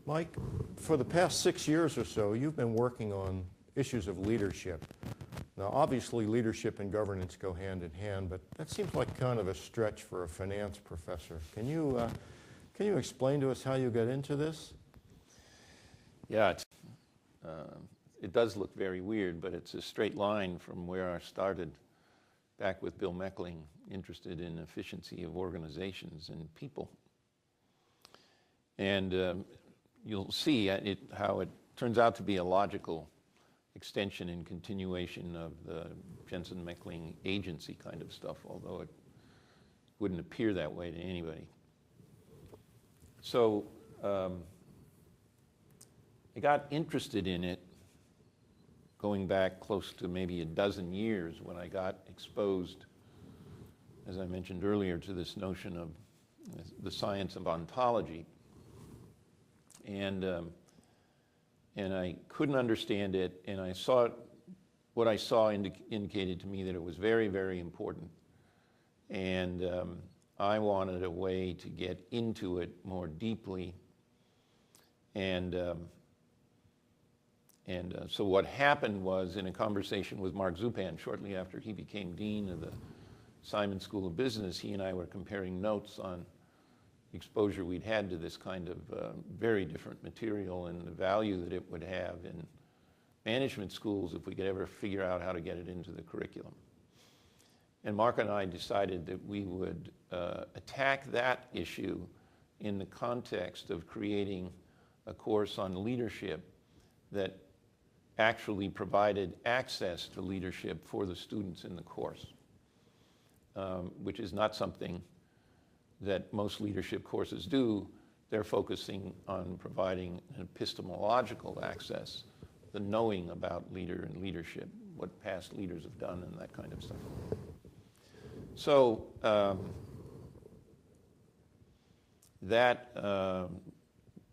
Mike, for the past 6 years or so, you've been working on issues of leadership. Now, obviously, leadership and governance go hand in hand, but that seems like kind of a stretch for a finance professor. Can you explain to us how you got into this? Yeah, it does look very weird, but it's a straight line from where I started back with Bill Meckling, interested in efficiency of organizations and people. And you'll see how it turns out to be a logical extension and continuation of the Jensen Meckling agency kind of stuff, although it wouldn't appear that way to anybody. So I got interested in it going back close to maybe a dozen years when I got exposed, as I mentioned earlier, to this notion of the science of ontology. And I couldn't understand it, and I saw what I saw indicated to me that it was very, very important. And I wanted a way to get into it more deeply. And so what happened was, in a conversation with Mark Zupan shortly after he became dean of the Simon School of Business, he and I were comparing notes on exposure we'd had to this kind of very different material and the value that it would have in management schools if we could ever figure out how to get it into the curriculum. And Mark and I decided that we would attack that issue in the context of creating a course on leadership that actually provided access to leadership for the students in the course, which is not something that most leadership courses do. They're focusing on providing an epistemological access, the knowing about leader and leadership, what past leaders have done and that kind of stuff. So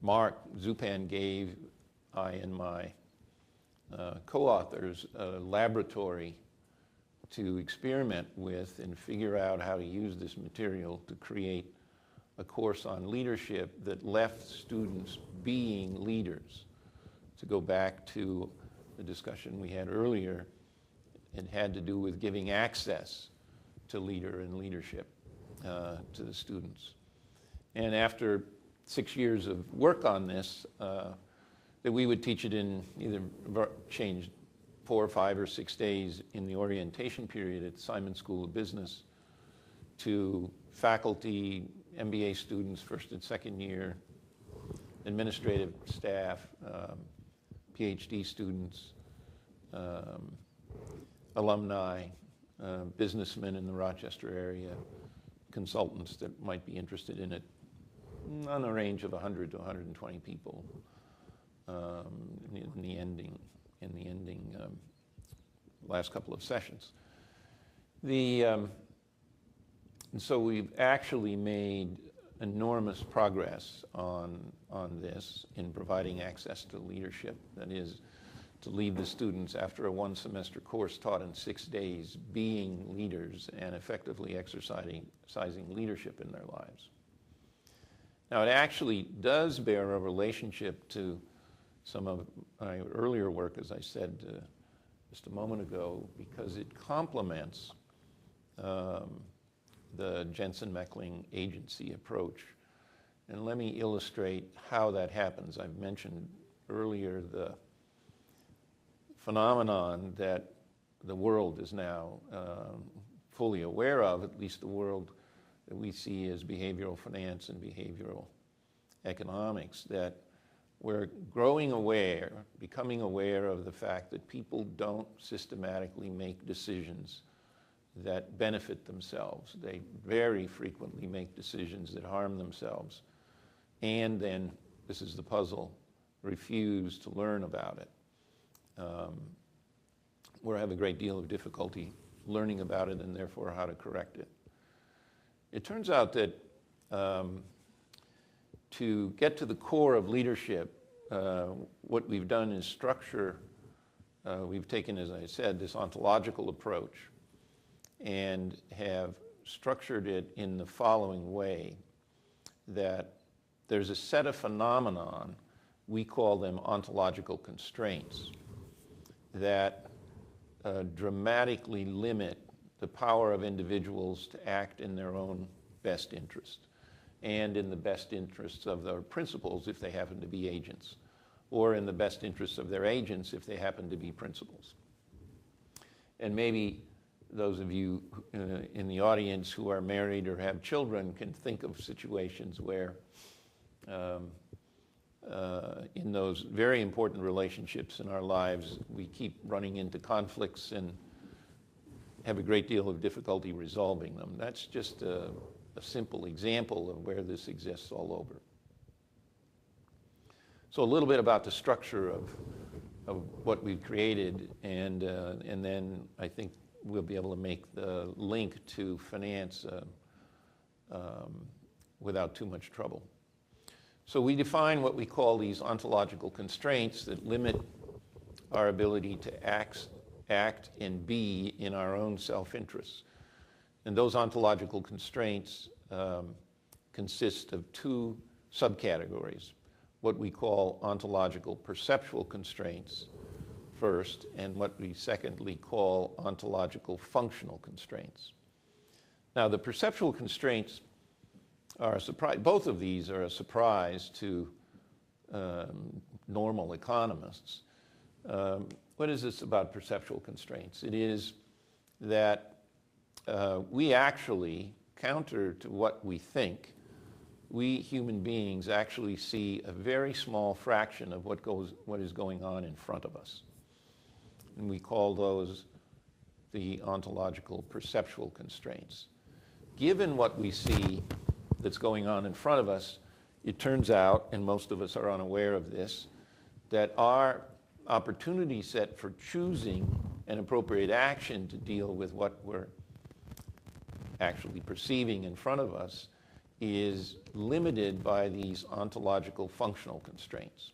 Mark Zupan gave I and my co-authors a laboratory to experiment with and figure out how to use this material to create a course on leadership that left students being leaders. To go back to the discussion we had earlier, it had to do with giving access to leader and leadership to the students. And after 6 years of work on this, that we would teach it in either changed 4 or 5 or 6 days in the orientation period at the Simon School of Business to faculty, MBA students, first and second year, administrative staff, PhD students, alumni, businessmen in the Rochester area, consultants that might be interested in it, on a range of 100 to 120 people in the ending last couple of sessions. And so we've actually made enormous progress on this in providing access to leadership. That is, to leave the students after a 1-semester course taught in 6 days being leaders and effectively exercising leadership in their lives. Now, it actually does bear a relationship to some of my earlier work, as I said just a moment ago, because it complements the Jensen Meckling agency approach. And let me illustrate how that happens. I've mentioned earlier the phenomenon that the world is now fully aware of, at least the world that we see as behavioral finance and behavioral economics, that we're growing aware, becoming aware of the fact that people don't systematically make decisions that benefit themselves. They very frequently make decisions that harm themselves, and then, this is the puzzle, refuse to learn about it. We have a great deal of difficulty learning about it and therefore how to correct it. It turns out that to get to the core of leadership, what we've done is structure, we've taken, as I said, this ontological approach and have structured it in the following way, that there's a set of phenomenon we call them ontological constraints, that dramatically limit the power of individuals to act in their own best interest and in the best interests of their principals if they happen to be agents, or in the best interests of their agents if they happen to be principals. And maybe those of you in the audience who are married or have children can think of situations where in those very important relationships in our lives, we keep running into conflicts and have a great deal of difficulty resolving them. That's just a simple example of where this exists all over. So a little bit about the structure of what we've created, and then I think we'll be able to make the link to finance without too much trouble. So we define what we call these ontological constraints that limit our ability to act and be in our own self-interests. And those ontological constraints consist of two subcategories, what we call ontological perceptual constraints first, and what we secondly call ontological functional constraints. Now, the perceptual constraints are a surprise. Both of these are a surprise to normal economists. What is this about perceptual constraints? It is that we actually, counter to what we think, we human beings actually see a very small fraction of what is going on in front of us. And we call those the ontological perceptual constraints. Given what we see that's going on in front of us, it turns out, and most of us are unaware of this, that our opportunity set for choosing an appropriate action to deal with what we're actually perceiving in front of us is limited by these ontological functional constraints.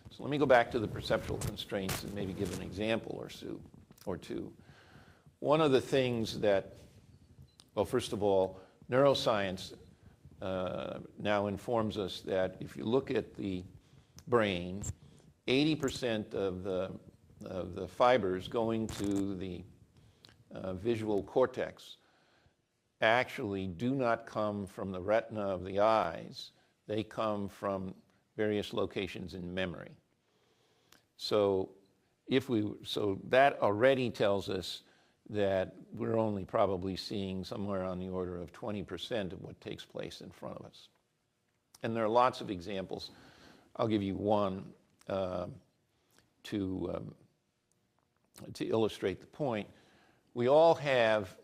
So let me go back to the perceptual constraints and maybe give an example or two. One of the things that, well, first of all, neuroscience now informs us that if you look at the brain, 80% of the fibers going to the visual cortex actually do not come from the retina of the eyes. They come from various locations in memory. So that already tells us that we're only probably seeing somewhere on the order of 20% of what takes place in front of us. And there are lots of examples. I'll give you one to illustrate the point. We all have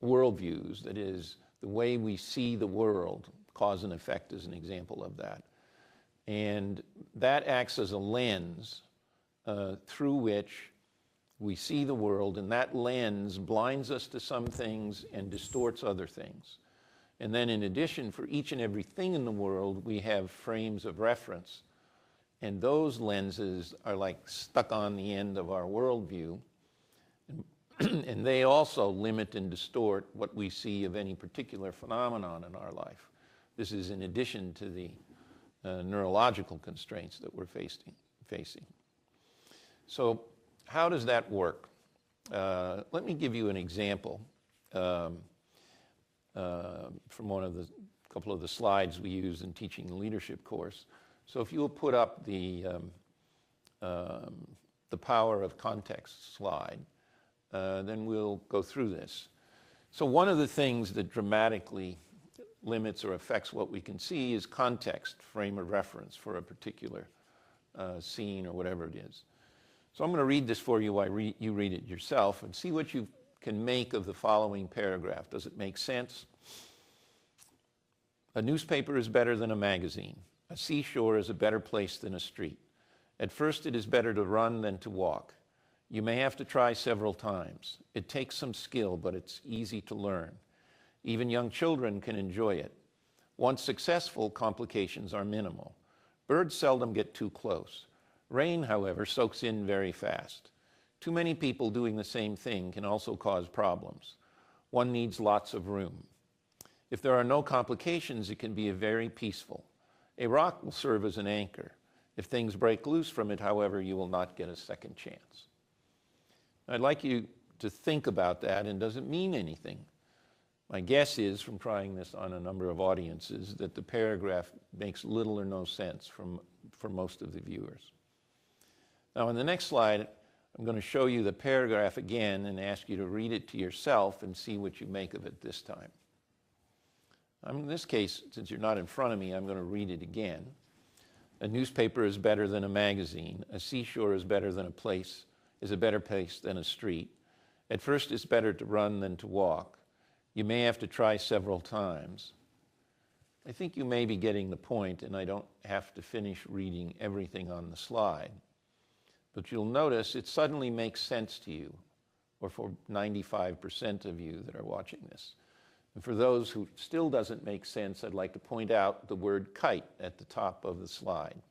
worldviews, that is, the way we see the world. Cause and effect is an example of that. And that acts as a lens through which we see the world, and that lens blinds us to some things and distorts other things. And then in addition, for each and everything in the world, we have frames of reference. And those lenses are like stuck on the end of our worldview. And they also limit and distort what we see of any particular phenomenon in our life. This is in addition to the neurological constraints that we're facing. So how does that work? Let me give you an example from one of the couple of the slides we use in teaching the leadership course. So if you'll put up the power of context slide, then we'll go through this. So one of the things that dramatically limits or affects what we can see is context, frame of reference for a particular scene or whatever it is. So I'm going to read this for you while you read it yourself and see what you can make of the following paragraph. Does it make sense? A newspaper is better than a magazine. A seashore is a better place than a street. At first, it is better to run than to walk. You may have to try several times. It takes some skill, but it's easy to learn. Even young children can enjoy it. Once successful, complications are minimal. Birds seldom get too close. Rain, however, soaks in very fast. Too many people doing the same thing can also cause problems. One needs lots of room. If there are no complications, it can be very peaceful. A rock will serve as an anchor. If things break loose from it, however, you will not get a second chance. I'd like you to think about that, and does it mean anything? My guess is, from trying this on a number of audiences, that the paragraph makes little or no sense for most of the viewers. Now, on the next slide, I'm going to show you the paragraph again and ask you to read it to yourself and see what you make of it this time. In this case, since you're not in front of me, I'm going to read it again. A newspaper is better than a magazine. A seashore is better than is a better place than a street. At first, it's better to run than to walk. You may have to try several times. I think you may be getting the point, and I don't have to finish reading everything on the slide. But you'll notice it suddenly makes sense to you, or for 95% of you that are watching this. And for those who still doesn't make sense, I'd like to point out the word kite at the top of the slide.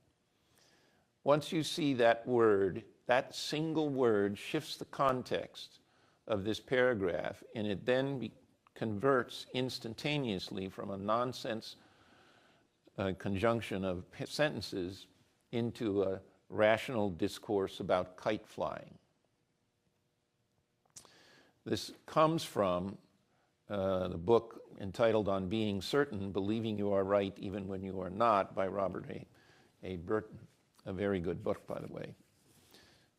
Once you see that word, that single word shifts the context of this paragraph, and it then converts instantaneously from a nonsense conjunction of sentences into a rational discourse about kite flying. This comes from the book entitled On Being Certain, Believing You Are Right Even When You Are Not by Robert A. Burton. A very good book, by the way.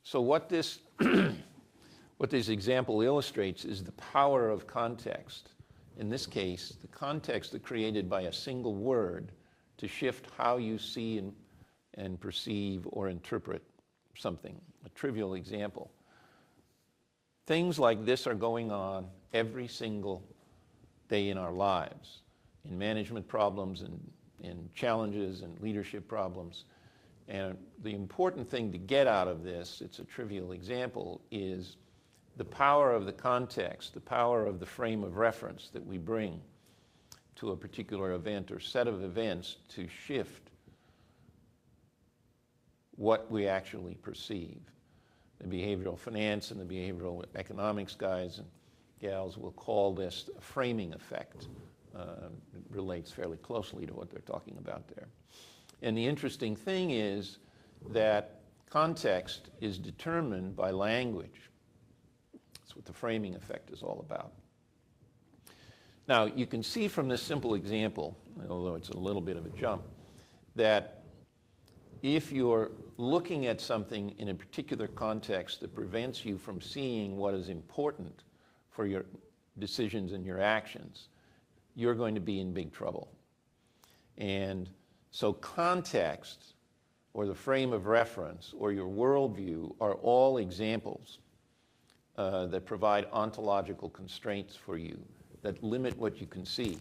So what this example illustrates is the power of context. In this case, the context is created by a single word to shift how you see and perceive or interpret something. A trivial example. Things like this are going on every single day in our lives, in management problems and in challenges and leadership problems. And the important thing to get out of this, it's a trivial example, is the power of the context, the power of the frame of reference that we bring to a particular event or set of events to shift what we actually perceive. The behavioral finance and the behavioral economics guys and gals will call this a framing effect. It relates fairly closely to what they're talking about there. And the interesting thing is that context is determined by language. That's what the framing effect is all about. Now, you can see from this simple example, although it's a little bit of a jump, that if you're looking at something in a particular context that prevents you from seeing what is important for your decisions and your actions, you're going to be in big trouble. And so context, or the frame of reference, or your worldview are all examples that provide ontological constraints for you, that limit what you can see.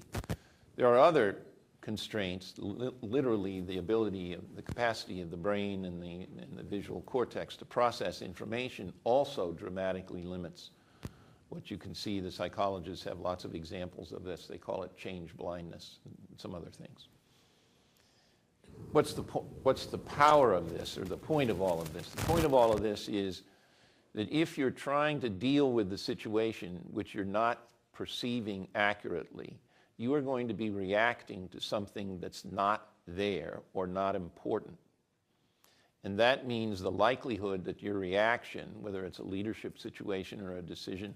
There are other constraints, literally the ability, the capacity of the brain and the visual cortex to process information also dramatically limits what you can see. The psychologists have lots of examples of this. They call it change blindness and some other things. What's the power of this, or the point of all of this? The point of all of this is that if you're trying to deal with the situation which you're not perceiving accurately, you are going to be reacting to something that's not there or not important. And that means the likelihood that your reaction, whether it's a leadership situation or a decision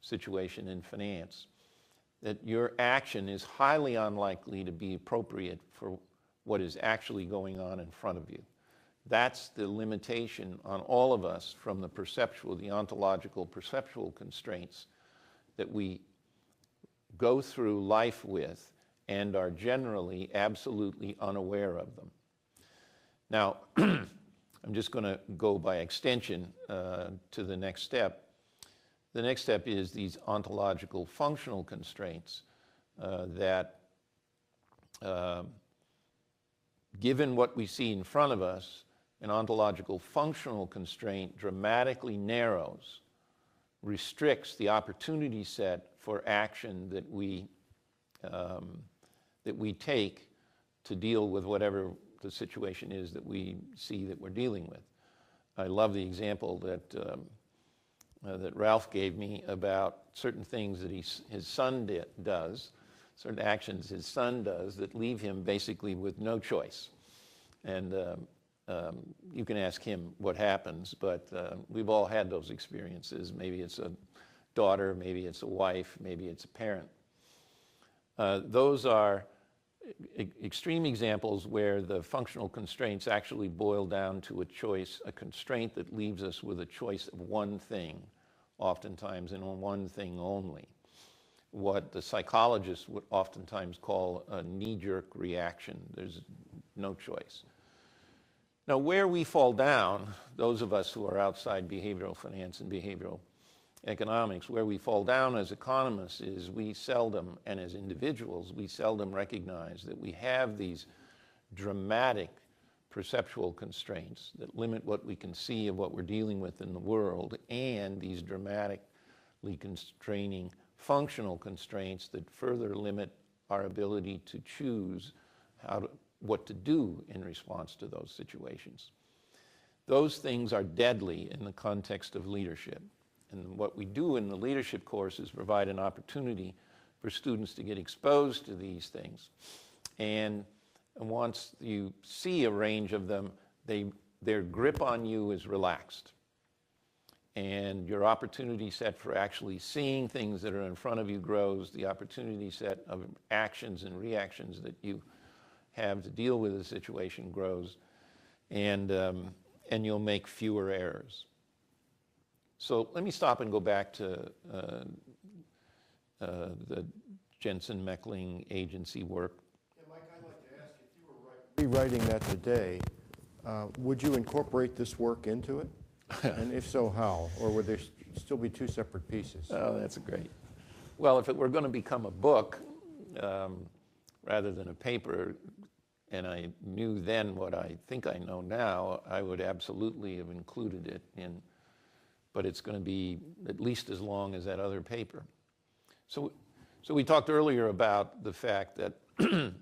situation in finance, that your action is highly unlikely to be appropriate for what is actually going on in front of you. That's the limitation on all of us from the ontological perceptual constraints that we go through life with and are generally absolutely unaware of them. Now, I'm just going to go by extension to the next step. The next step is these ontological functional constraints that given what we see in front of us, an ontological functional constraint dramatically narrows, restricts the opportunity set for action that we take to deal with whatever the situation is that we see that we're dealing with. I love the example that Ralph gave me about certain things that his son does, certain actions his son does that leave him basically with no choice. And You can ask him what happens, but we've all had those experiences. Maybe it's a daughter, maybe it's a wife, maybe it's a parent. Those are extreme examples where the functional constraints actually boil down to a choice, a constraint that leaves us with a choice of one thing, oftentimes, and one thing only. What the psychologists would oftentimes call a knee-jerk reaction. There's no choice. Now, where we fall down, those of us who are outside behavioral finance and behavioral economics, where we fall down as economists is we seldom, and as individuals, we seldom recognize that we have these dramatic perceptual constraints that limit what we can see of what we're dealing with in the world, and these dramatically constraining functional constraints that further limit our ability to choose what to do in response to those situations. Those things are deadly in the context of leadership. And what we do in the leadership course is provide an opportunity for students to get exposed to these things. And once you see a range of them, their grip on you is relaxed. And your opportunity set for actually seeing things that are in front of you grows. The opportunity set of actions and reactions that you have to deal with a situation grows. And you'll make fewer errors. So let me stop and go back to the Jensen Meckling agency work. Yeah, Mike, I'd like to ask, if you were rewriting that today, would you incorporate this work into it? And if so, how? Or would there still be two separate pieces? Oh, that's great. Well, if it were going to become a book rather than a paper, and I knew then what I think I know now, I would absolutely have included it in, but it's going to be at least as long as that other paper. So we talked earlier about the fact that the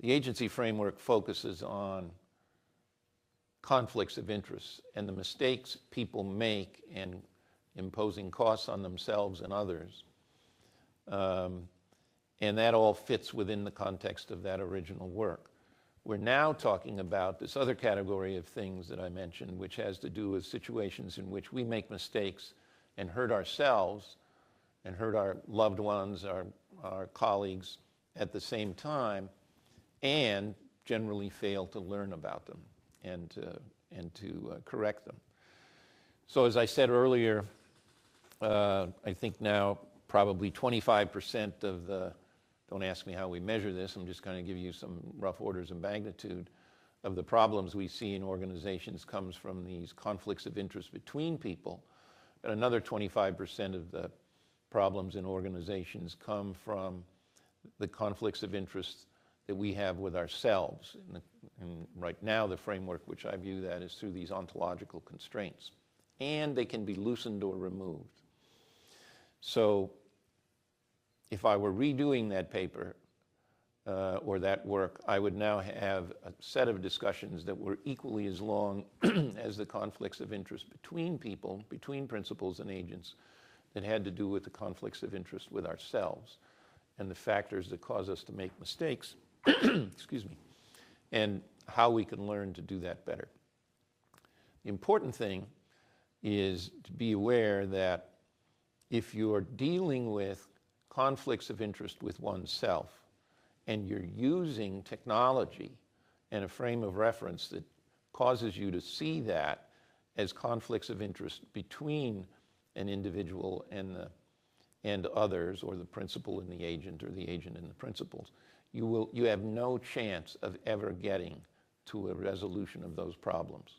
agency framework focuses on conflicts of interest and the mistakes people make in imposing costs on themselves and others. And that all fits within the context of that original work. We're now talking about this other category of things that I mentioned, which has to do with situations in which we make mistakes and hurt ourselves and hurt our loved ones, our colleagues at the same time, and generally fail to learn about them and to correct them. So as I said earlier, I think now probably 25% of the, don't ask me how we measure this, I'm just going to give you some rough orders of magnitude, of the problems we see in organizations comes from these conflicts of interest between people. And another 25% of the problems in organizations come from the conflicts of interest that we have with ourselves. And right now, the framework which I view that is through these ontological constraints. And they can be loosened or removed. So if I were redoing that paper or that work, I would now have a set of discussions that were equally as long as the conflicts of interest between people, between principals and agents, that had to do with the conflicts of interest with ourselves and the factors that cause us to make mistakes, excuse me, and how we can learn to do that better. The important thing is to be aware that if you're dealing with conflicts of interest with oneself and you're using technology and a frame of reference that causes you to see that as conflicts of interest between an individual and others, or the principal and the agent, or the agent and the principals, you have no chance of ever getting to a resolution of those problems.